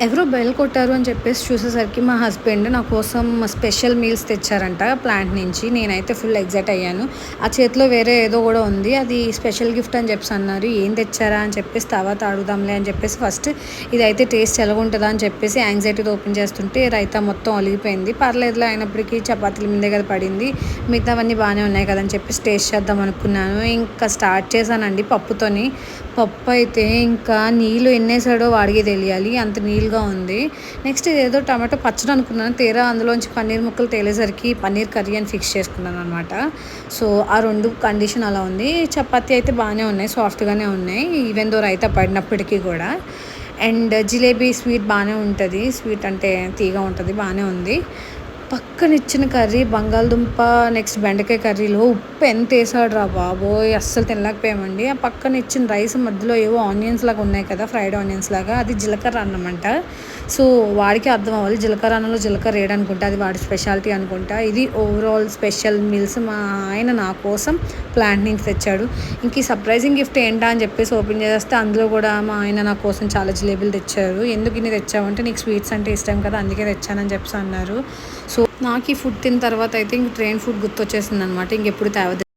ఎవరో బెల్ కొట్టారు అని చెప్పేసి చూసేసరికి మా హస్బెండ్ నా కోసం స్పెషల్ మీల్స్ తెచ్చారంట ప్లాంట్ నుంచి. నేనైతే ఫుల్ ఎగ్జైట్ అయ్యాను. ఆ చేతిలో వేరే ఏదో కూడా ఉంది. అది స్పెషల్ గిఫ్ట్ అని చెప్పేసి అన్నారు. ఏం తెచ్చారా అని చెప్పేసి తర్వాత అడుగుదాంలే అని చెప్పేసి ఫస్ట్ ఇదైతే టేస్ట్ ఎలాగుంటుందా అని చెప్పేసి యాంగ్జైటీతో ఓపెన్ చేస్తుంటే రైతా మొత్తం ఒలిగిపోయింది. పర్లేదులే, అయినప్పటికీ చపాతీల మీదే కదా పడింది, మిగతావన్నీ బాగానే ఉన్నాయి కదా అని చెప్పేసి టేస్ట్ చేద్దాం అనుకున్నాను. ఇంకా స్టార్ట్ చేశానండి పప్పుతోని. పప్పు అయితే ఇంకా నీళ్ళు ఎన్నేసాడో వాడికి తెలియాలి, అంత నీళ్ళుగా ఉంది. నెక్స్ట్ ఇదేదో టమాటో పచ్చడి అనుకున్నాను. తీరా అందులోంచి పన్నీర్ ముక్కలు తేలేసరికి పన్నీర్ కర్రీ అని ఫిక్స్ చేసుకున్నాను అనమాట. సో ఆ రెండు కండిషన్ అలా ఉంది. చపాతీ అయితే బాగానే ఉన్నాయి, సాఫ్ట్గానే ఉన్నాయి, ఈవెన్ దో రైతా పడినప్పటికీ కూడా. అండ్ జిలేబీ స్వీట్ బాగానే ఉంటుంది, స్వీట్ అంటే తీగా ఉంటుంది, బాగానే ఉంది. పక్కన ఇచ్చిన కర్రీ బంగాళదుంప నెక్స్ట్ బెండకాయ కర్రీలో ఉప్పు ఎంత వేసాడు రా బాబోయ్, అస్సలు తినలేకపోయామండి. ఆ పక్కన ఇచ్చిన రైస్ మధ్యలో ఏవో ఆనియన్స్ లాగా ఉన్నాయి కదా, ఫ్రైడ్ ఆనియన్స్ లాగా, అది జీలకర్ర అన్నం అంట. సో వాడికి అర్థం అవ్వాలి జీలకర్ర అన్నంలో జీలకర్ర వేయడనుకుంటా, అది వాడి స్పెషాలిటీ అనుకుంటా. ఇది ఓవరాల్ స్పెషల్ మీల్స్ మా ఆయన నా కోసం ప్లాంట్ నుంచి తెచ్చాడు. ఇంక ఈ సర్ప్రైజింగ్ గిఫ్ట్ ఏంటా అని చెప్పేసి ఓపెన్ చేస్తే అందులో కూడా మా ఆయన నా కోసం చాలా జిలేబీలు తెచ్చారు. ఎందుకు ఇన్ని తెచ్చావంటే నీకు స్వీట్స్ అంటే ఇష్టం కదా అందుకే తెచ్చానని చెప్పేసి అన్నారు. సో నాకు ఈ ఫుడ్ తిన్న తర్వాత అయితే ఇంక ట్రైన్ ఫుడ్ గుర్తొచ్చేసింది అనమాట. ఇంకెప్పుడు తేవద్దు.